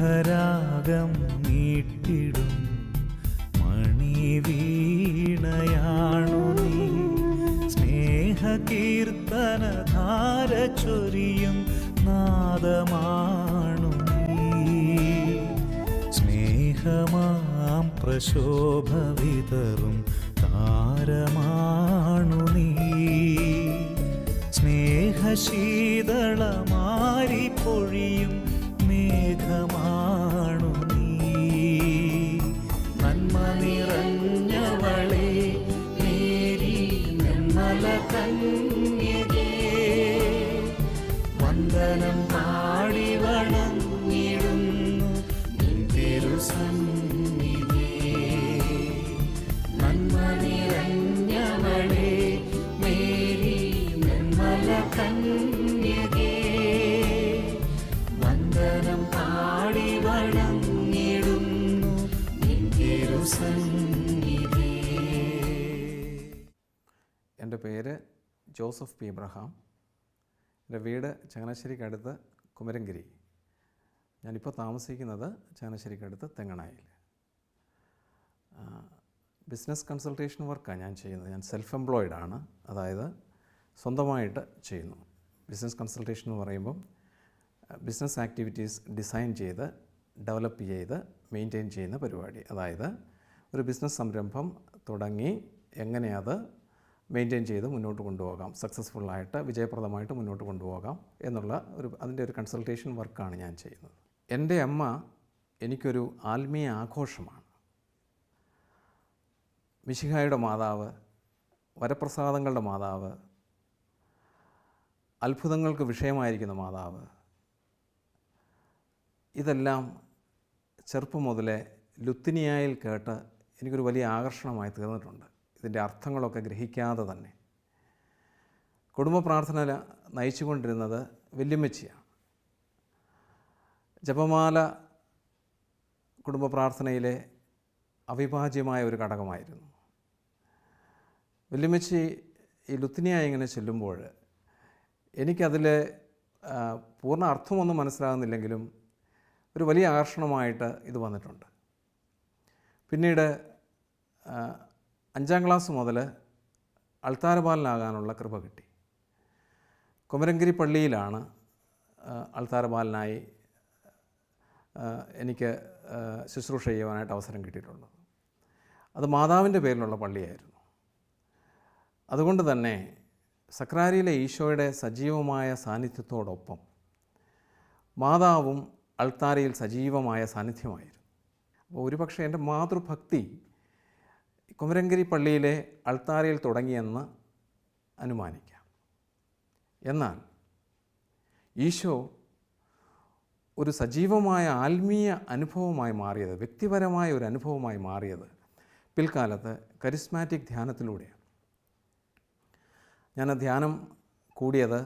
സ്നേഹരാഗം നീട്ടിടും മണിവീണയാണു നീ. സ്നേഹകീർത്തനധാര ചൊരിയും നാദമാണു നീ. സ്നേഹമാം പ്രശോഭ വിതറും താരമാണു നീ. സ്നേഹശീതളമാരി പൊഴിയും മേഘമാണു നീ. നന്മ നിറഞ്ഞവളെ മേരി നിർമ്മല കന്യകേ, വന്ദനം പാടി വണങ്ങിടുന്നു നിൻ തിരുസന്നിധിയേ. നന്മ നിറഞ്ഞവളെ മേരി നിർമ്മല കന്യകേ, വന്ദനം പാടി വണങ്ങിടുന്നു നിൻ തിരുസന്നിധിയേ. എൻ്റെ പേര് ജോസഫ് പി എബ്രഹാം. എൻ്റെ വീട് ചങ്ങനാശ്ശേരിക്കടുത്ത് കുമരംഗിരി. ഞാനിപ്പോൾ താമസിക്കുന്നത് ചങ്ങനാശ്ശേരിക്കടുത്ത് തെങ്ങണായിൽ. ബിസിനസ് കൺസൾട്ടേഷൻ വർക്കാണ് ഞാൻ ചെയ്യുന്നത്. ഞാൻ സെൽഫ് എംപ്ലോയിഡ് ആണ്, അതായത് സ്വന്തമായിട്ട് ചെയ്യുന്നു. ബിസിനസ് കൺസൾട്ടേഷൻ എന്ന് പറയുമ്പം ബിസിനസ് ആക്ടിവിറ്റീസ് ഡിസൈൻ ചെയ്ത് ഡെവലപ്പ് ചെയ്ത് മെയിൻറ്റെയിൻ ചെയ്യുന്ന പരിപാടി. അതായത് ഒരു ബിസിനസ് സംരംഭം തുടങ്ങി എങ്ങനെ അത് മെയിൻറ്റെയിൻ ചെയ്ത് മുന്നോട്ട് കൊണ്ടുപോകാം, സക്സസ്ഫുള്ളായിട്ട് വിജയപ്രദമായിട്ട് മുന്നോട്ട് കൊണ്ടുപോകാം എന്നുള്ള അതിൻ്റെ ഒരു കൺസൾട്ടേഷൻ വർക്കാണ് ഞാൻ ചെയ്യുന്നത്. എൻ്റെ അമ്മ എനിക്കൊരു ആത്മീയ ആഘോഷമാണ്. മിശിഹായുടെ മാതാവ്, വരപ്രസാദങ്ങളുടെ മാതാവ്, അത്ഭുതങ്ങൾക്ക് വിഷയമായിരിക്കുന്ന മാതാവ്, ഇതെല്ലാം ചെറുപ്പം മുതലേ ലുത്തിനിയായിൽ കേട്ട് എനിക്കൊരു വലിയ ആകർഷണമായി തീർന്നിട്ടുണ്ട്. ഇതിൻ്റെ അർത്ഥങ്ങളൊക്കെ ഗ്രഹിക്കാതെ തന്നെ കുടുംബ പ്രാർത്ഥന നയിച്ചുകൊണ്ടിരുന്നത് വല്യമ്മച്ചിയാണ്. ജപമാല കുടുംബ പ്രാർത്ഥനയിലെ അവിഭാജ്യമായ ഒരു ഘടകമായിരുന്നു. വല്യമ്മച്ചി ഈ ലുത്തിനിയായി ഇങ്ങനെ ചെല്ലുമ്പോൾ എനിക്കതിലെ പൂർണ്ണ അർത്ഥമൊന്നും മനസ്സിലാകുന്നില്ലെങ്കിലും ഒരു വലിയ ആകർഷണമായിട്ട് ഇത് വന്നിട്ടുണ്ട്. പിന്നീട് 5ാം ക്ലാസ് മുതൽ അൾത്താരബാലനാകാനുള്ള കൃപ കിട്ടി. കുമരംഗിരി പള്ളിയിലാണ് അൾത്താരബാലനായി എനിക്ക് ശുശ്രൂഷ ചെയ്യുവാനായിട്ട് അവസരം കിട്ടിയിട്ടുള്ളത്. അത് മാതാവിൻ്റെ പേരിലുള്ള പള്ളിയായിരുന്നു. അതുകൊണ്ട് തന്നെ സക്രാരിയിലെ ഈശോയുടെ സജീവമായ സാന്നിധ്യത്തോടൊപ്പം മാതാവും അൾത്താരയിൽ സജീവമായ സാന്നിധ്യമായിരുന്നു. അപ്പോൾ ഒരുപക്ഷെ എൻ്റെ മാതൃഭക്തി കുമരംഗിരി പള്ളിയിലെ അൾത്താരയിൽ തുടങ്ങിയെന്ന് അനുമാനിക്കാം. എന്നാൽ ഈശോ ഒരു സജീവമായ ആത്മീയ അനുഭവമായി മാറിയത്, വ്യക്തിപരമായ ഒരു അനുഭവമായി മാറിയത് പിൽക്കാലത്ത് കരിസ്മാറ്റിക് ധ്യാനത്തിലൂടെയാണ്. ഞാൻ ധ്യാനം കൂടിയത്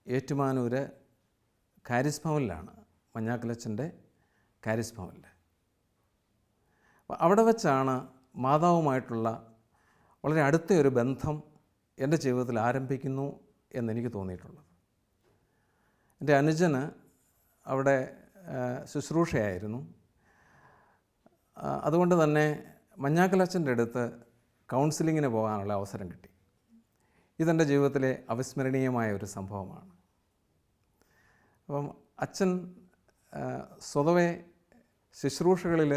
ഏറ്റുമാനൂർ കാരിസ് ഭവനിലാണ്, മഞ്ഞാക്കലച്ചൻ്റെ കാരിസ് ഭവനിൽ. അപ്പോൾ അവിടെ വെച്ചാണ് മാതാവുമായിട്ടുള്ള വളരെ അടുത്ത ഒരു ബന്ധം എൻ്റെ ജീവിതത്തിൽ ആരംഭിക്കുന്നു എന്നെനിക്ക് തോന്നിയിട്ടുള്ളത്. എൻ്റെ അനുജന് അവിടെ ശുശ്രൂഷയായിരുന്നു. അതുകൊണ്ട് തന്നെ മഞ്ഞാക്കലച്ചൻ്റെ അടുത്ത് കൗൺസിലിങ്ങിന് പോകാനുള്ള അവസരം കിട്ടി. ഇതെൻ്റെ ജീവിതത്തിലെ അവിസ്മരണീയമായ ഒരു സംഭവമാണ്. അപ്പം അച്ഛൻ സ്വതവേ ശുശ്രൂഷകളിൽ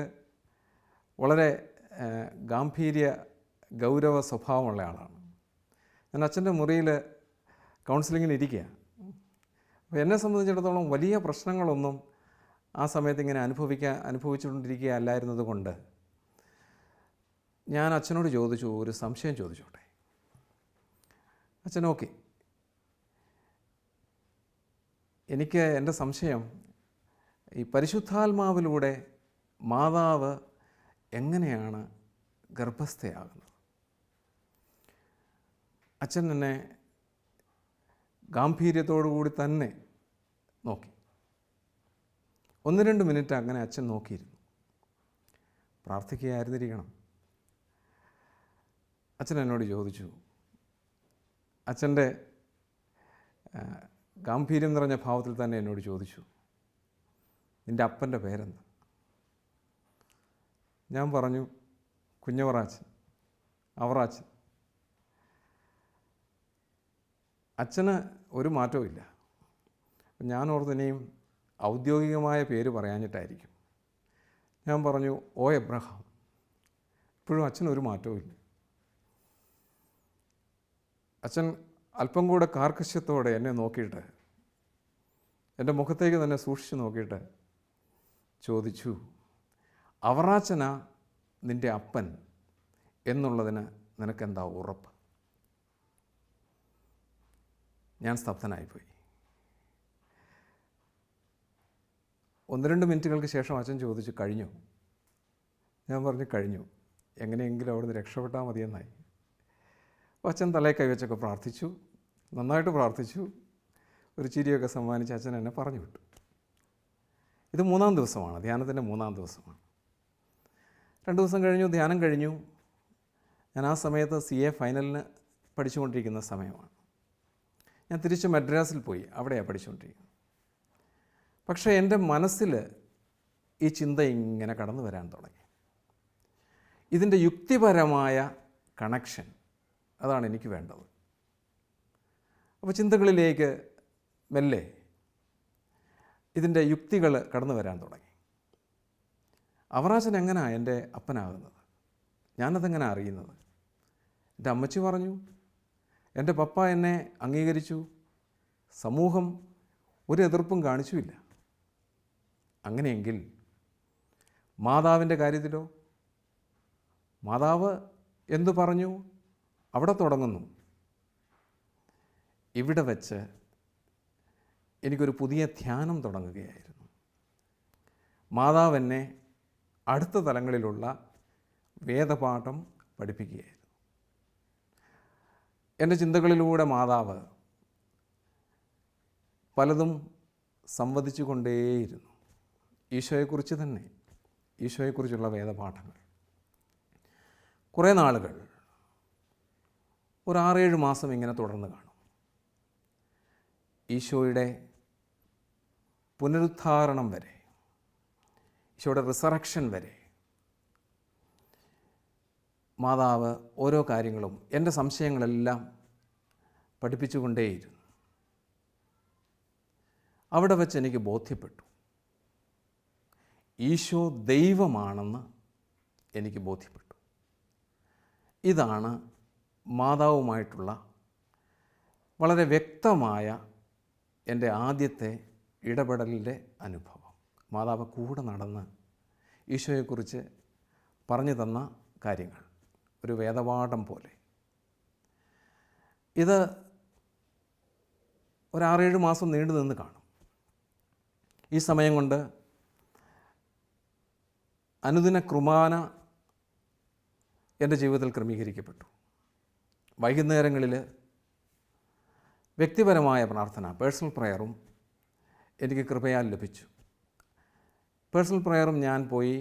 വളരെ ഗാംഭീര്യ ഗൗരവ സ്വഭാവമുള്ള ആളാണ്. ഞാൻ അച്ഛൻ്റെ മുറിയിൽ കൗൺസിലിങ്ങിന് ഇരിക്കുക. അപ്പോൾ എന്നെ സംബന്ധിച്ചിടത്തോളം വലിയ പ്രശ്നങ്ങളൊന്നും ആ സമയത്ത് ഇങ്ങനെ അനുഭവിച്ചുകൊണ്ടിരിക്കുക അല്ലായിരുന്നത് കൊണ്ട് ഞാൻ അച്ഛനോട് ചോദിച്ചു, ഒരു സംശയം ചോദിച്ചോട്ടെ. അച്ഛൻ ഓക്കെ. എനിക്ക് എൻ്റെ സംശയം, ഈ പരിശുദ്ധാത്മാവിലൂടെ മാതാവ് എങ്ങനെയാണ് ഗർഭസ്ഥയാകുന്നത്? അച്ഛൻ എന്നെ ഗാംഭീര്യത്തോടു കൂടി തന്നെ നോക്കി. 1-2 മിനിറ്റ് അങ്ങനെ അച്ഛൻ നോക്കിയിരുന്നു. പ്രാർത്ഥിക്കുകയായിരുന്നിരിക്കണം. അച്ഛൻ എന്നോട് ചോദിച്ചു, അച്ഛൻ്റെ ഗാംഭീര്യം നിറഞ്ഞ ഭാവത്തിൽ തന്നെ എന്നോട് ചോദിച്ചു, നിൻ്റെ അപ്പൻ്റെ പേരെന്താ? ഞാൻ പറഞ്ഞു കുഞ്ഞവറാച്ചൻ, അവറാച്ചൻ. അച്ഛന് ഒരു മാറ്റവും ഇല്ല. ഞാൻ ഓർത്ത് ഇനിയും ഔദ്യോഗികമായ പേര് പറയാഞ്ഞിട്ടായിരിക്കും. ഞാൻ പറഞ്ഞു ഓ എബ്രഹാം. ഇപ്പോഴും അച്ഛനൊരു മാറ്റവും ഇല്ല. അച്ഛൻ അല്പം കൂടെ കാർക്കശ്യത്തോടെ എന്നെ നോക്കിയിട്ട്, എൻ്റെ മുഖത്തേക്ക് തന്നെ സൂക്ഷിച്ച് നോക്കിയിട്ട് ചോദിച്ചു, അവറാച്ചനാ നിൻ്റെ അപ്പൻ എന്നുള്ളതിന് നിനക്കെന്താ ഉറപ്പ്? ഞാൻ സ്തബ്ധനായിപ്പോയി. 1-2 മിനിറ്റുകൾക്ക് ശേഷം അച്ഛൻ ചോദിച്ചു, കഴിഞ്ഞു? ഞാൻ പറഞ്ഞു കഴിഞ്ഞു, എങ്ങനെയെങ്കിലും അവിടുന്ന് രക്ഷപ്പെട്ടാൽ മതിയെന്നായി. അപ്പോൾ അച്ഛൻ തലയിൽ കൈവച്ചൊക്കെ പ്രാർത്ഥിച്ചു, നന്നായിട്ട് പ്രാർത്ഥിച്ചു, ഒരു ചിരിയൊക്കെ സമ്മാനിച്ച് അച്ഛൻ എന്നെ പറഞ്ഞു വിട്ടു. ഇത് 3-ാം ദിവസമാണ്, ധ്യാനത്തിൻ്റെ 3-ാം ദിവസമാണ്. 2 ദിവസം കഴിഞ്ഞു, ധ്യാനം കഴിഞ്ഞു. ഞാൻ ആ സമയത്ത് CA ഫൈനലിന് പഠിച്ചുകൊണ്ടിരിക്കുന്ന സമയമാണ്. ഞാൻ തിരിച്ച് മദ്രാസിൽ പോയി, അവിടെയാണ് പഠിച്ചുകൊണ്ടിരിക്കുന്നത്. പക്ഷേ എൻ്റെ മനസ്സിൽ ഈ ചിന്ത ഇങ്ങനെ കടന്നു വരാൻ തുടങ്ങി. ഇതിൻ്റെ യുക്തിപരമായ കണക്ഷൻ, അതാണ് എനിക്ക് വേണ്ടത്. അപ്പോൾ ചിന്തകളിലേക്ക് മെല്ലെ ഇതിൻ്റെ യുക്തികൾ കടന്നു വരാൻ തുടങ്ങി. അവറാച്ചൻ എങ്ങനെയാണ് എൻ്റെ അപ്പനാകുന്നത്? ഞാനതെങ്ങനെ അറിയുന്നത്? എൻ്റെ അമ്മച്ചി പറഞ്ഞു, എൻ്റെ പപ്പ എന്നെ അംഗീകരിച്ചു, സമൂഹം ഒരു എതിർപ്പും കാണിച്ചുമില്ല. അങ്ങനെയെങ്കിൽ മാതാവിൻ്റെ കാര്യത്തിലോ? മാതാവ് എന്തു പറഞ്ഞു അവിടെ തുടങ്ങുന്നു. ഇവിടെ വച്ച് എനിക്കൊരു പുതിയ ധ്യാനം തുടങ്ങുകയായിരുന്നു. മാതാവ് എന്നെ അടുത്ത തലങ്ങളിലുള്ള വേദപാഠം പഠിപ്പിക്കുകയായിരുന്നു. എൻ്റെ ചിന്തകളിലൂടെ മാതാവ് പലതും സംവദിച്ചു കൊണ്ടേയിരുന്നു. ഈശോയെക്കുറിച്ച് തന്നെ, ഈശോയെക്കുറിച്ചുള്ള വേദപാഠങ്ങൾ. കുറേ നാളുകൾ, ഒരു 6-7 മാസം ഇങ്ങനെ തുടർന്ന് കാണും. ഈശോയുടെ പുനരുദ്ധാരണം വരെ, ഈശോയുടെ റിസറക്ഷൻ വരെ മാതാവ് ഓരോ കാര്യങ്ങളും എൻ്റെ സംശയങ്ങളെല്ലാം പഠിപ്പിച്ചുകൊണ്ടേയിരുന്നു. അവിടെ വച്ച് എനിക്ക് ബോധ്യപ്പെട്ടു, ഈശോ ദൈവമാണെന്ന് എനിക്ക് ബോധ്യപ്പെട്ടു. ഇതാണ് മാതാവുമായിട്ടുള്ള വളരെ വ്യക്തമായ എൻ്റെ ആദ്യത്തെ ഇടപെടലിൻ്റെ അനുഭവം. മാതാവ് കൂടെ നടന്ന് ഈശോയെക്കുറിച്ച് പറഞ്ഞു തന്ന കാര്യങ്ങൾ ഒരു വേദപാഠം പോലെ. ഇത് ഒരു 6-7 മാസം നീണ്ടു നിന്ന് കാണും. ഈ സമയം കൊണ്ട് അനുദിന കുർബാന എൻ്റെ ജീവിതത്തിൽ ക്രമീകരിക്കപ്പെട്ടു. വൈകുന്നേരങ്ങളിൽ വ്യക്തിപരമായ പ്രാർത്ഥന, പേഴ്സണൽ പ്രയറും എനിക്ക് കൃപയാൽ ലഭിച്ചു. പേഴ്സണൽ പ്രയറും ഞാൻ പോയി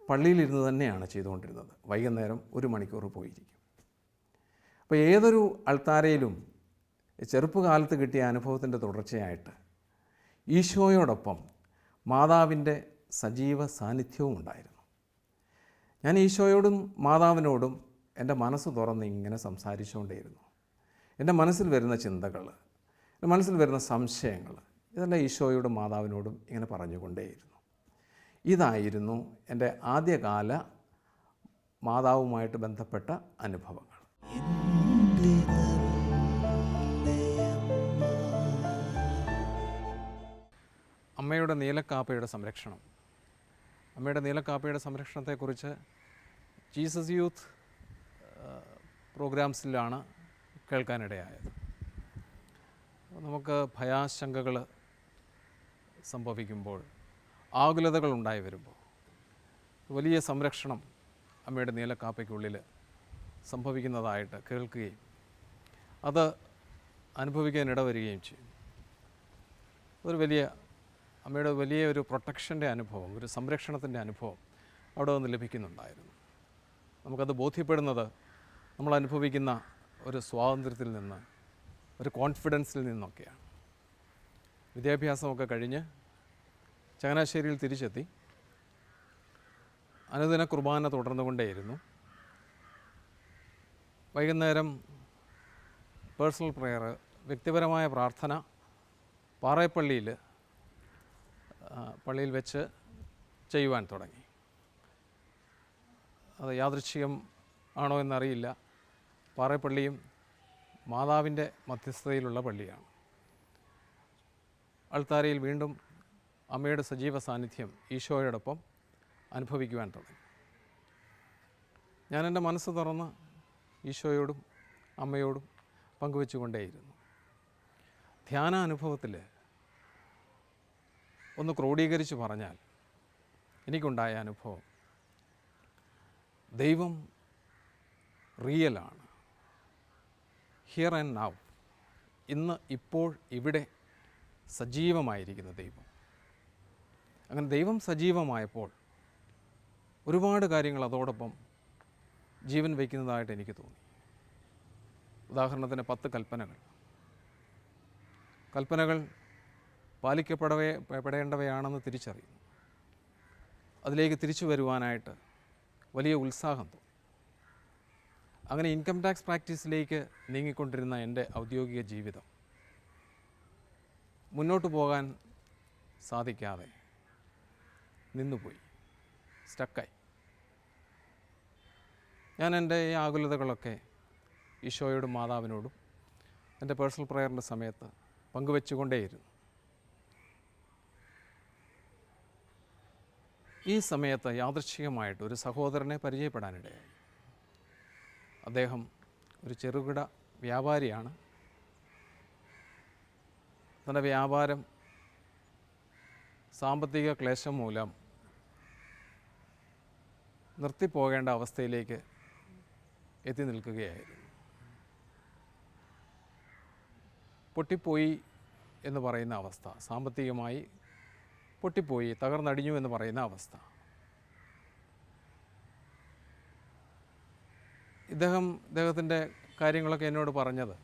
പള്ളിയിലിരുന്ന് തന്നെയാണ് ചെയ്തുകൊണ്ടിരുന്നത്. വൈകുന്നേരം 1 മണിക്കൂർ പോയിരിക്കും. അപ്പോൾ ഏതൊരു അൾത്താരയിലും ചെറുപ്പകാലത്ത് കിട്ടിയ അനുഭവത്തിൻ്റെ തുടർച്ചയായിട്ട് ഈശോയോടൊപ്പം മാതാവിൻ്റെ സജീവ സാന്നിധ്യവും ഉണ്ടായിരുന്നു. ഞാൻ ഈശോയോടും മാതാവിനോടും എൻ്റെ മനസ്സ് തുറന്ന് ഇങ്ങനെ സംസാരിച്ചുകൊണ്ടേയിരുന്നു. എൻ്റെ മനസ്സിൽ വരുന്ന ചിന്തകൾ, എൻ്റെ മനസ്സിൽ വരുന്ന സംശയങ്ങൾ, ഇതെല്ലാം ഈശോയോടും മാതാവിനോടും ഇങ്ങനെ പറഞ്ഞുകൊണ്ടേയിരുന്നു. ഇതായിരുന്നു എൻ്റെ ആദ്യകാല മാതാവുമായിട്ട് ബന്ധപ്പെട്ട അനുഭവങ്ങൾ. അമ്മയുടെ നീലക്കാപ്പയുടെ സംരക്ഷണം. അമ്മയുടെ നീലക്കാപ്പയുടെ സംരക്ഷണത്തെക്കുറിച്ച് ജീസസ് യൂത്ത് പ്രോഗ്രാംസിലാണ് കേൾക്കാനിടയായത്. നമുക്ക് ഭയാശങ്കകൾ സംഭവിക്കുമ്പോൾ, ആകുലതകൾ ഉണ്ടായി വരുമ്പോൾ വലിയ സംരക്ഷണം അമ്മയുടെ നീലക്കാപ്പയ്ക്കുള്ളിൽ സംഭവിക്കുന്നതായിട്ട് കേൾക്കുകയും അത് അനുഭവിക്കാൻ ഇടവരികയും ചെയ്യും. അമ്മയുടെ വലിയ ഒരു പ്രൊട്ടക്ഷൻ്റെ അനുഭവം, ഒരു സംരക്ഷണത്തിൻ്റെ അനുഭവം അവിടെ നിന്ന് ലഭിക്കുന്നുണ്ടായിരുന്നു. നമുക്കത് ബോധ്യപ്പെടുന്നത് നമ്മൾ അനുഭവിക്കുന്ന ഒരു സ്വാതന്ത്ര്യത്തിൽ നിന്ന്, ഒരു കോൺഫിഡൻസിൽ നിന്നൊക്കെയാണ്. വിദ്യാഭ്യാസമൊക്കെ കഴിഞ്ഞ് ചങ്ങനാശ്ശേരിയിൽ തിരിച്ചെത്തി. അനുദിന കുർബാന തുടർന്നുകൊണ്ടേയിരുന്നു. വൈകുന്നേരം പേഴ്സണൽ പ്രെയർ, വ്യക്തിപരമായ പ്രാർത്ഥന പാറേപ്പള്ളിയിൽ പള്ളിയിൽ വെച്ച് ചെയ്യുവാൻ തുടങ്ങി. അത് യാദൃച്ഛികം ആണോ എന്നറിയില്ല. പാറേപ്പള്ളിയും മാതാവിൻ്റെ മധ്യസ്ഥതയിലുള്ള പള്ളിയാണ്. അൾത്താരയിൽ വീണ്ടും അമ്മയുടെ സജീവ സാന്നിധ്യം ഈശോയോടൊപ്പം അനുഭവിക്കുവാൻ തുടങ്ങി. ഞാൻ എൻ്റെ മനസ്സ് തുറന്ന് ഈശോയോടും അമ്മയോടും പങ്കുവെച്ചുകൊണ്ടേയിരുന്നു. ധ്യാനാനുഭവത്തിൽ ഒന്ന് ക്രോഡീകരിച്ച് പറഞ്ഞാൽ എനിക്കുണ്ടായ അനുഭവം, ദൈവം റിയലാണ്. ഹിയർ ആൻഡ് നൗ, ഇന്ന് ഇപ്പോൾ ഇവിടെ സജീവമായിരിക്കുന്ന ദൈവം. അങ്ങനെ ദൈവം സജീവമായപ്പോൾ ഒരുപാട് കാര്യങ്ങൾ അതോടൊപ്പം ജീവൻ വയ്ക്കുന്നതായിട്ട് എനിക്ക് തോന്നി. ഉദാഹരണത്തിന് 10 കൽപ്പനകൾ. കൽപ്പനകൾ പാലിക്കപ്പെടേണ്ടവയാണെന്ന് തിരിച്ചറിയുന്നു. അതിലേക്ക് തിരിച്ചു വരുവാനായിട്ട് വലിയ ഉത്സാഹം തോന്നി. അങ്ങനെ ഇൻകം ടാക്സ് പ്രാക്ടീസിലേക്ക് നീങ്ങിക്കൊണ്ടിരുന്ന എൻ്റെ ഔദ്യോഗിക ജീവിതം മുന്നോട്ട് പോകാൻ സാധിക്കാതെ നിന്നുപോയി, സ്റ്റക്കായി. ഞാൻ എൻ്റെ ഈ ആകുലതകളൊക്കെ ഈശോയോടും മാതാവിനോടും എൻ്റെ പേഴ്സണൽ പ്രെയറിൻ്റെ സമയത്ത് പങ്കുവെച്ചുകൊണ്ടേയിരുന്നു. ഈ സമയത്ത് യാദൃച്ഛികമായിട്ട് ഒരു സഹോദരനെ പരിചയപ്പെടാനിടയായി. അദ്ദേഹം ഒരു ചെറുകിട വ്യാപാരിയാണ്. തൻ്റെ വ്യാപാരം സാമ്പത്തിക ക്ലേശം മൂലം നിർത്തിപ്പോകേണ്ട അവസ്ഥയിലേക്ക് എത്തി നിൽക്കുകയായിരുന്നു. പൊട്ടിപ്പോയി എന്ന് പറയുന്ന അവസ്ഥ, സാമ്പത്തികമായി പൊട്ടിപ്പോയി, തകർന്നടിഞ്ഞു എന്ന് പറയുന്ന അവസ്ഥ. ഇദ്ദേഹത്തിൻ്റെ കാര്യങ്ങളൊക്കെ എന്നോട് പറഞ്ഞത്,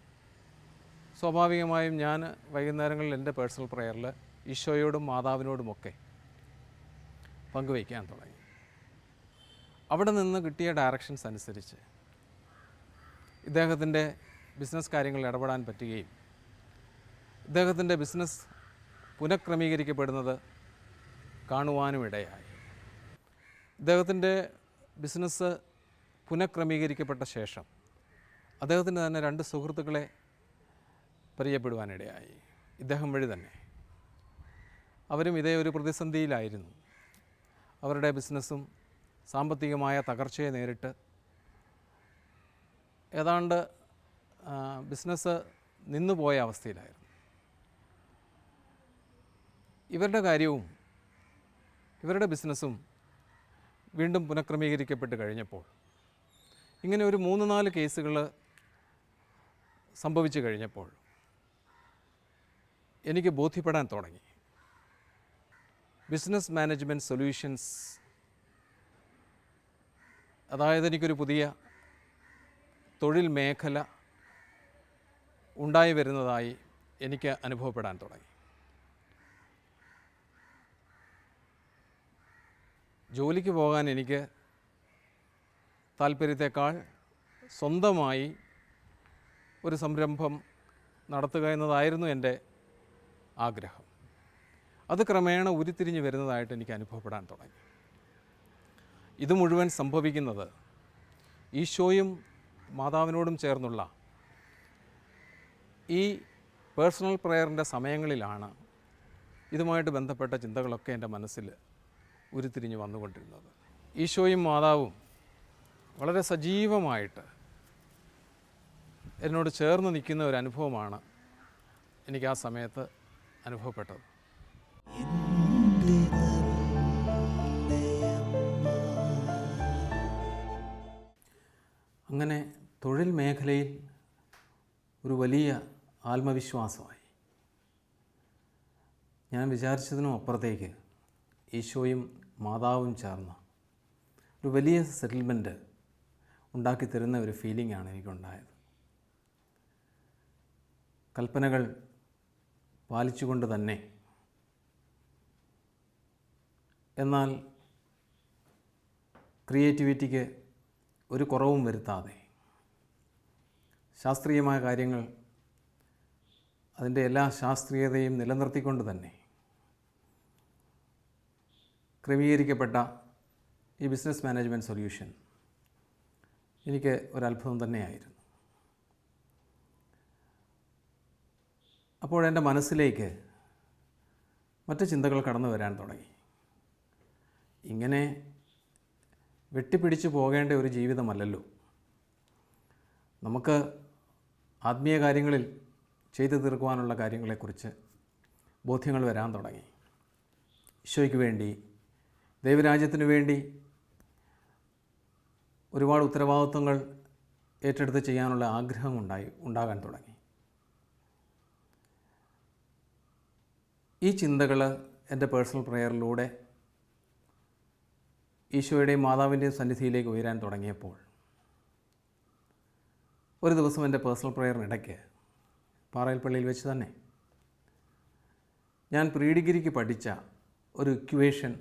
സ്വാഭാവികമായും ഞാൻ വൈകുന്നേരങ്ങളിൽ എൻ്റെ പേഴ്സണൽ പ്രെയറിൽ ഈശോയോടും മാതാവിനോടുമൊക്കെ പങ്കുവയ്ക്കാൻ തുടങ്ങി. അവിടെ നിന്ന് കിട്ടിയ ഡയറക്ഷൻസ് അനുസരിച്ച് ഇദ്ദേഹത്തിൻ്റെ ബിസിനസ് കാര്യങ്ങളിൽ ഇടപെടാൻ പറ്റുകയും ഇദ്ദേഹത്തിൻ്റെ ബിസിനസ് പുനഃക്രമീകരിക്കപ്പെടുന്നത് കാണുവാനും ഇടയായി. ഇദ്ദേഹത്തിൻ്റെ ബിസിനസ് പുനഃക്രമീകരിക്കപ്പെട്ട ശേഷം അദ്ദേഹത്തിന് തന്നെ 2 സുഹൃത്തുക്കളെ പരിചയപ്പെടുവാനിടയായി. ഇദ്ദേഹം വഴി തന്നെ. അവരും ഇതേ ഒരു പ്രതിസന്ധിയിലായിരുന്നു. അവരുടെ ബിസിനസ്സും സാമ്പത്തികമായ തകർച്ചയെ നേരിട്ട് ഏതാണ്ട് ബിസിനസ് നിന്നുപോയ അവസ്ഥയിലായിരുന്നു. ഇവരുടെ കാര്യവും ഇവരുടെ ബിസിനസ്സും വീണ്ടും പുനഃക്രമീകരിക്കപ്പെട്ട് കഴിഞ്ഞപ്പോൾ ഇങ്ങനെ ഒരു 3-4 കേസുകൾ സംഭവിച്ചു കഴിഞ്ഞപ്പോൾ എനിക്ക് ബോധ്യപ്പെടാൻ തുടങ്ങി, ബിസിനസ് മാനേജ്മെൻറ്റ് സൊല്യൂഷൻസ്, അതായത് എനിക്കൊരു പുതിയ തൊഴിൽ മേഖല ഉണ്ടായി വരുന്നതായി എനിക്ക് അനുഭവപ്പെടാൻ തുടങ്ങി. ജോലിക്ക് പോകാൻ എനിക്ക് താല്പര്യത്തെക്കാൾ സ്വന്തമായി ഒരു സംരംഭം നടത്തുക എന്നതായിരുന്നു എൻ്റെ ആഗ്രഹം. അത് ക്രമേണ ഉരുത്തിരിഞ്ഞ് വരുന്നതായിട്ട് എനിക്ക് അനുഭവപ്പെടാൻ തുടങ്ങി. ഇത് മുഴുവൻ സംഭവിക്കുന്നത് ഈശോയും മാതാവിനോടും ചേർന്നുള്ള ഈ പേഴ്സണൽ പ്രെയറിൻ്റെ സമയങ്ങളിലാണ് ഇതുമായിട്ട് ബന്ധപ്പെട്ട ചിന്തകളൊക്കെ എൻ്റെ മനസ്സിൽ ഉരുത്തിരിഞ്ഞ് വന്നുകൊണ്ടിരുന്നത്. ഈശോയും മാതാവും വളരെ സജീവമായിട്ട് എന്നോട് ചേർന്ന് നിൽക്കുന്ന ഒരു അനുഭവമാണ് എനിക്ക് ആ സമയത്ത് അനുഭവപ്പെട്ടത്. അങ്ങനെ തൊഴിൽ മേഖലയിൽ ഒരു വലിയ ആത്മവിശ്വാസമായി. ഞാൻ വിചാരിച്ചതിനും അപ്പുറത്തേക്ക് ഈശോയും മാതാവും ചേർന്ന് ഒരു വലിയ സെറ്റിൽമെൻറ്റ് ഉണ്ടാക്കി തരുന്ന ഒരു ഫീലിംഗാണ് എനിക്കുണ്ടായത്. കൽപ്പനകൾ പാലിച്ചുകൊണ്ട് തന്നെ എന്നാൽ ക്രിയേറ്റിവിറ്റിക്ക് ഒരു കുറവും വരുത്താതെ ശാസ്ത്രീയമായ കാര്യങ്ങൾ അതിൻ്റെ എല്ലാ ശാസ്ത്രീയതയും നിലനിർത്തിക്കൊണ്ട് തന്നെ ക്രമീകരിക്കപ്പെട്ട ഈ ബിസിനസ് മാനേജ്മെൻറ്റ് സൊല്യൂഷൻ എനിക്ക് ഒരത്ഭുതം തന്നെയായിരുന്നു. അപ്പോഴെൻ്റെ മനസ്സിലേക്ക് മറ്റ് ചിന്തകൾ കടന്നു വരാൻ തുടങ്ങി. ഇങ്ങനെ വെട്ടിപ്പിടിച്ചു പോകേണ്ട ഒരു ജീവിതമല്ലല്ലോ. നമുക്ക് ആത്മീയ കാര്യങ്ങളിൽ ചെയ്തു തീർക്കുവാനുള്ള കാര്യങ്ങളെക്കുറിച്ച് ബോധ്യങ്ങൾ വരാൻ തുടങ്ങി. ഈശോയ്ക്ക് വേണ്ടി, ദൈവരാജ്യത്തിനു വേണ്ടി ഒരുപാട് ഉത്തരവാദിത്വങ്ങൾ ഏറ്റെടുത്ത് ചെയ്യാനുള്ള ആഗ്രഹം ഉണ്ടാകാൻ തുടങ്ങി. ഈ ചിന്തകൾ എൻ്റെ പേഴ്സണൽ പ്രെയറിലൂടെ ഈശോയുടെയും മാതാവിൻ്റെയും സന്നിധിയിലേക്ക് ഉയരാൻ തുടങ്ങിയപ്പോൾ ഒരു ദിവസം എൻ്റെ പേഴ്സണൽ പ്രെയറിനിടയ്ക്ക് പാറയിൽപ്പള്ളിയിൽ വെച്ച് തന്നെ ഞാൻ പ്രീ ഡിഗ്രിക്ക് പഠിച്ച ഒരു ഇക്വേഷൻ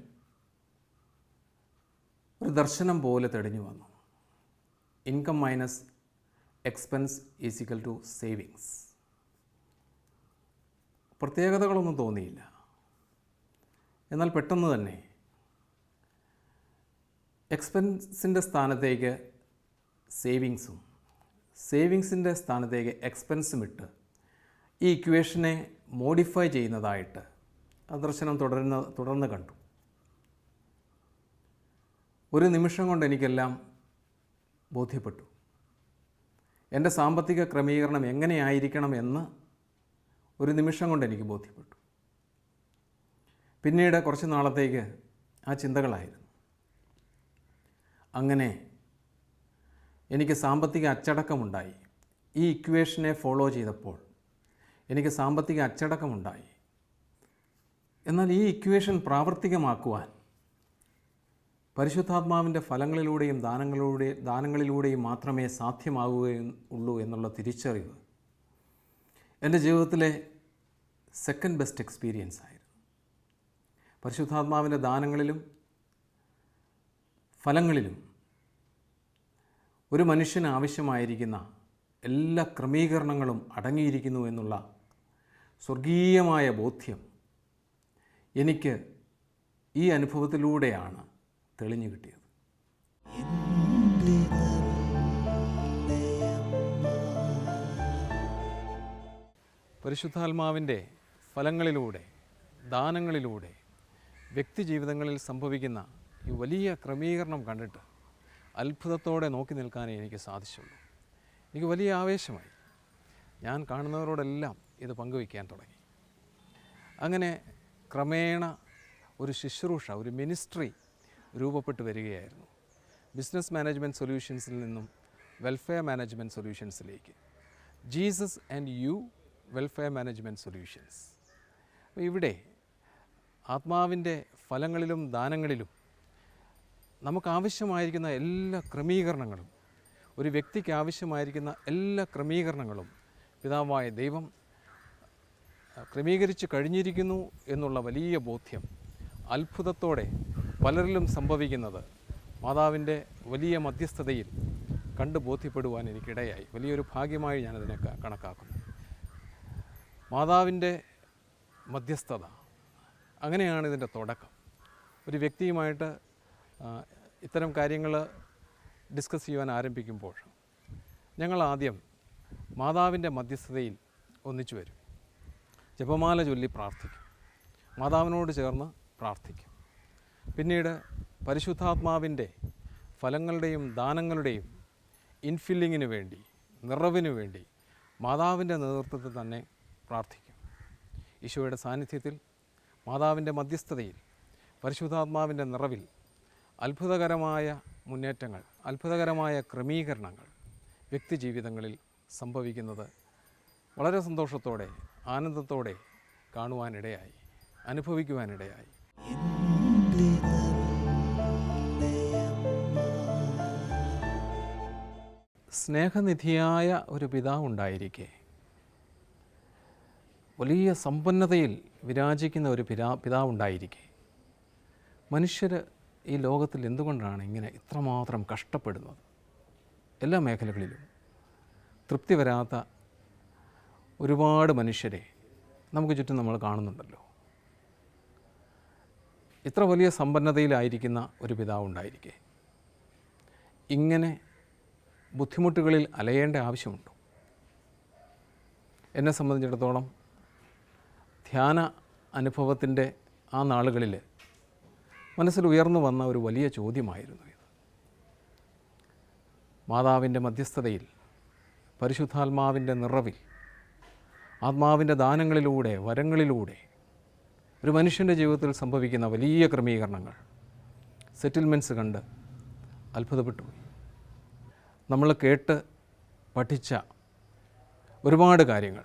ഒരു ദർശനം പോലെ തെളിഞ്ഞു വന്നു. Income minus expense is equal to savings. പ്രത്യേകതകളൊന്നും തോന്നിയില്ല. എന്നാൽ പെട്ടെന്ന് തന്നെ എക്സ്പെൻസിൻ്റെ സ്ഥാനത്തേക്ക് സേവിങ്സും സേവിങ്സിൻ്റെ സ്ഥാനത്തേക്ക് എക്സ്പെൻസും ഇട്ട് ഈ ഇക്വേഷനെ മോഡിഫൈ ചെയ്യുന്നതായിട്ട് ആ ദർശനം തുടർന്ന് കണ്ടു. ഒരു നിമിഷം കൊണ്ട് എനിക്കെല്ലാം ബോധ്യപ്പെട്ടു. എൻ്റെ സാമ്പത്തിക ക്രമീകരണം എങ്ങനെയായിരിക്കണം എന്ന് ഒരു നിമിഷം കൊണ്ട് എനിക്ക് ബോധ്യപ്പെട്ടു. പിന്നീട് കുറച്ച് നാളത്തേക്ക് ആ ചിന്തകളായിരുന്നു. അങ്ങനെ എനിക്ക് സാമ്പത്തിക അച്ചടക്കമുണ്ടായി. ഈ ഇക്വേഷനെ ഫോളോ ചെയ്തപ്പോൾ എനിക്ക് സാമ്പത്തിക അച്ചടക്കമുണ്ടായി. എന്നാൽ ഈ ഇക്വേഷൻ പ്രാവർത്തികമാക്കുവാൻ പരിശുദ്ധാത്മാവിൻ്റെ ഫലങ്ങളിലൂടെയും ദാനങ്ങളിലൂടെയും മാത്രമേ സാധ്യമാകുകയുള്ളൂ എന്നുള്ള തിരിച്ചറിവ് എൻ്റെ ജീവിതത്തിലെ സെക്കൻഡ് ബെസ്റ്റ് എക്സ്പീരിയൻസ് ആയിരുന്നു. പരിശുദ്ധാത്മാവിൻ്റെ ദാനങ്ങളിലും ഫലങ്ങളിലും ഒരു മനുഷ്യന് ആവശ്യമായിരിക്കുന്ന എല്ലാ ക്രമീകരണങ്ങളും അടങ്ങിയിരിക്കുന്നു എന്നുള്ള സ്വർഗീയമായ ബോധ്യം എനിക്ക് ഈ അനുഭവത്തിലൂടെയാണ് തെളിഞ്ഞു കിട്ടിയത്. പരിശുദ്ധാത്മാവിൻ്റെ ഫലങ്ങളിലൂടെ ദാനങ്ങളിലൂടെ വ്യക്തി ജീവിതങ്ങളിൽ സംഭവിക്കുന്ന ഈ വലിയ ക്രമീകരണം കണ്ടിട്ട് അത്ഭുതത്തോടെ നോക്കി നിൽക്കാനേ എനിക്ക് സാധിച്ചുള്ളൂ. എനിക്ക് വലിയ ആവേശമായി. ഞാൻ കാണുന്നവരോടെല്ലാം ഇത് പങ്കുവയ്ക്കാൻ തുടങ്ങി. അങ്ങനെ ക്രമേണ ഒരു ശുശ്രൂഷ, ഒരു മിനിസ്ട്രി രൂപപ്പെട്ടു വരികയായിരുന്നു. ബിസിനസ് മാനേജ്മെൻറ്റ് സൊല്യൂഷൻസിൽ നിന്നും വെൽഫെയർ മാനേജ്മെൻറ്റ് സൊല്യൂഷൻസിലേക്ക്, Jesus and you welfare management solutions. അപ്പോൾ ഇവിടെ ആത്മാവിൻ്റെ ഫലങ്ങളിലും ദാനങ്ങളിലും നമുക്കാവശ്യമായിരിക്കുന്ന എല്ലാ ക്രമീകരണങ്ങളും, ഒരു വ്യക്തിക്ക് ആവശ്യമായിരിക്കുന്ന എല്ലാ ക്രമീകരണങ്ങളും പിതാവായ ദൈവം ക്രമീകരിച്ച് കഴിഞ്ഞിരിക്കുന്നു എന്നുള്ള വലിയ ബോധ്യം അത്ഭുതത്തോടെ പലരിലും സംഭവിക്കുന്നത് മാതാവിൻ്റെ വലിയ മധ്യസ്ഥതയിൽ കണ്ട് ബോധ്യപ്പെടുവാൻ എനിക്കിടയായി. വലിയൊരു ഭാഗ്യമായി ഞാനതിനെ കണക്കാക്കുന്നു. മാതാവിൻ്റെ മധ്യസ്ഥത, അങ്ങനെയാണ് ഇതിൻ്റെ തുടക്കം. ഒരു വ്യക്തിയുമായിട്ട് ഇത്തരം കാര്യങ്ങൾ ഡിസ്കസ് ചെയ്യുവാൻ ആരംഭിക്കുമ്പോൾ ഞങ്ങൾ ആദ്യം മാതാവിൻ്റെ മധ്യസ്ഥതയിൽ ഒന്നിച്ചു വരും. ജപമാല ചൊല്ലി പ്രാർത്ഥിക്കും, മാതാവിനോട് ചേർന്ന് പ്രാർത്ഥിക്കും. പിന്നീട് പരിശുദ്ധാത്മാവിൻ്റെ ഫലങ്ങളുടെയും ദാനങ്ങളുടെയും ഇൻഫില്ലിങ്ങിന് വേണ്ടി, നിറവിന് വേണ്ടി മാതാവിൻ്റെ നേതൃത്വത്തിൽ തന്നെ പ്രാർത്ഥിക്കും. ഈശോയുടെ സാന്നിധ്യത്തിൽ, മാതാവിൻ്റെ മധ്യസ്ഥതയിൽ, പരിശുദ്ധാത്മാവിൻ്റെ നിറവിൽ അത്ഭുതകരമായ മുന്നേറ്റങ്ങൾ, അത്ഭുതകരമായ ക്രമീകരണങ്ങൾ വ്യക്തി ജീവിതങ്ങളിൽ സംഭവിക്കുന്നത് വളരെ സന്തോഷത്തോടെ, ആനന്ദത്തോടെ കാണുവാനിടയായി, അനുഭവിക്കുവാനിടയായി. സ്നേഹനിധിയായ ഒരു പിതാവുണ്ടായിരിക്കെ, വലിയ സമ്പന്നതയിൽ വിരാജിക്കുന്ന ഒരു പിതാവുണ്ടായിരിക്കെ, മനുഷ്യർ ഈ ലോകത്തിൽ എന്തുകൊണ്ടാണ് ഇങ്ങനെ ഇത്രമാത്രം കഷ്ടപ്പെടുന്നത്? എല്ലാ മേഖലകളിലും തൃപ്തി വരാത്ത ഒരുപാട് മനുഷ്യരെ നമുക്ക് ചുറ്റും നമ്മൾ കാണുന്നുണ്ടല്ലോ. ഇത്ര വലിയ സമ്പന്നതയിലായിരിക്കുന്ന ഒരു പിതാവുണ്ടായിരിക്കെ ഇങ്ങനെ ബുദ്ധിമുട്ടുകളിൽ അലയേണ്ട ആവശ്യമുണ്ടോ? എന്നെ സംബന്ധിച്ചിടത്തോളം ധ്യാന അനുഭവത്തിൻ്റെ ആ നാളുകളിൽ മനസ്സിൽ ഉയർന്നു വന്ന ഒരു വലിയ ചോദ്യമായിരുന്നു ഇത്. മാതാവിൻ്റെ മധ്യസ്ഥതയിൽ, പരിശുദ്ധാത്മാവിൻ്റെ നിറവിൽ, ആത്മാവിൻ്റെ ദാനങ്ങളിലൂടെ, വരങ്ങളിലൂടെ ഒരു മനുഷ്യൻ്റെ ജീവിതത്തിൽ സംഭവിക്കുന്ന വലിയ ക്രമീകരണങ്ങൾ, സെറ്റിൽമെൻറ്റ്സ് കണ്ട് അത്ഭുതപ്പെട്ടു പോയി. നമ്മൾ കേട്ട് പഠിച്ച ഒരുപാട് കാര്യങ്ങൾ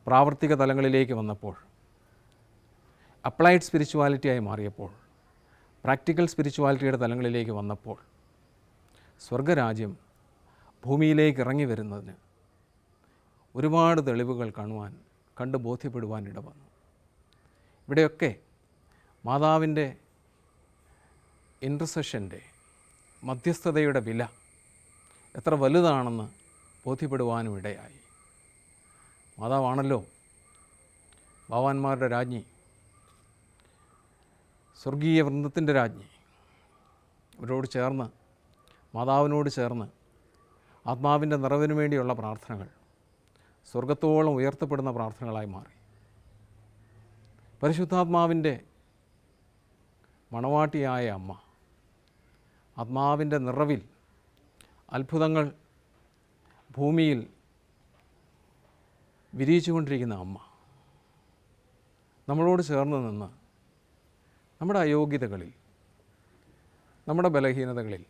പ്രാവർത്തിക തലങ്ങളിലേക്ക് വന്നപ്പോൾ, അപ്ലൈഡ് സ്പിരിച്വാലിറ്റിയായി മാറിയപ്പോൾ, പ്രാക്ടിക്കൽ സ്പിരിച്വാലിറ്റിയുടെ തലങ്ങളിലേക്ക് വന്നപ്പോൾ സ്വർഗരാജ്യം ഭൂമിയിലേക്ക് ഇറങ്ങി വരുന്നതിന് ഒരുപാട് തെളിവുകൾ കണ്ട് ബോധ്യപ്പെടുവാൻ ഇട വന്നു. ഇവിടെയൊക്കെ മാതാവിൻ്റെ ഇൻ്റർസെഷൻ്റെ, മധ്യസ്ഥതയുടെ വില എത്ര വലുതാണെന്ന് ബോധ്യപ്പെടുവാനും ഇടയായി. മാതാവാണല്ലോ ഭാവാന്മാരുടെ രാജ്ഞി, സ്വർഗീയ വൃന്ദത്തിൻ്റെ രാജ്ഞി. അവരോട് ചേർന്ന്, മാതാവിനോട് ചേർന്ന് ആത്മാവിൻ്റെ നിറവിന് വേണ്ടിയുള്ള പ്രാർത്ഥനകൾ സ്വർഗത്തോളം ഉയർത്തപ്പെടുന്ന പ്രാർത്ഥനകളായി മാറി. പരിശുദ്ധാത്മാവിൻ്റെ മണവാട്ടിയായ അമ്മ, ആത്മാവിൻ്റെ നിറവിൽ അത്ഭുതങ്ങൾ ഭൂമിയിൽ വിരിയിച്ചുകൊണ്ടിരിക്കുന്ന അമ്മ നമ്മളോട് ചേർന്ന് നിന്ന് നമ്മുടെ അയോഗ്യതകളിൽ, നമ്മുടെ ബലഹീനതകളിൽ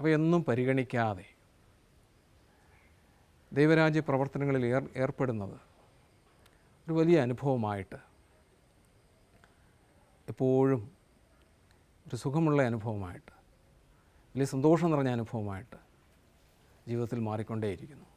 അവയൊന്നും പരിഗണിക്കാതെ ദൈവരാജ്യ പ്രവർത്തനങ്ങളിൽ ഏർപ്പെടുന്നത് ഒരു വലിയ അനുഭവമായിട്ട്, എപ്പോഴും ഒരു സുഖമുള്ള അനുഭവമായിട്ട്, വലിയ സന്തോഷം നിറഞ്ഞ അനുഭവമായിട്ട് ജീവിതത്തിൽ മാറിക്കൊണ്ടേയിരിക്കുന്നു.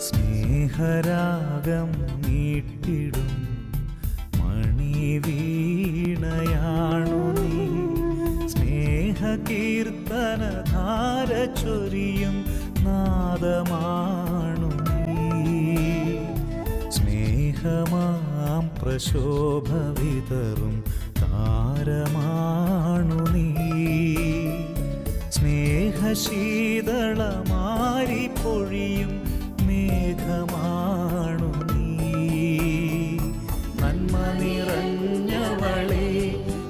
സ്നേഹരാഗം നീട്ടിടും മണിവീണയാണു നീ, സ്നേഹകീർത്തനധാര ചൊരിയും നാദമാണു നീ, സ്നേഹമാം പ്രശോഭ വിതറും താരമാണു നീ, സ്നേഹശീതളമാരി പൊഴിയും മേഘമാണു നീ. നന്മ നിറഞ്ഞവളേ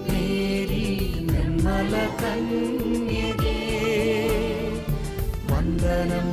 മേരി നിർമ്മല കന്യകേ, വന്ദനം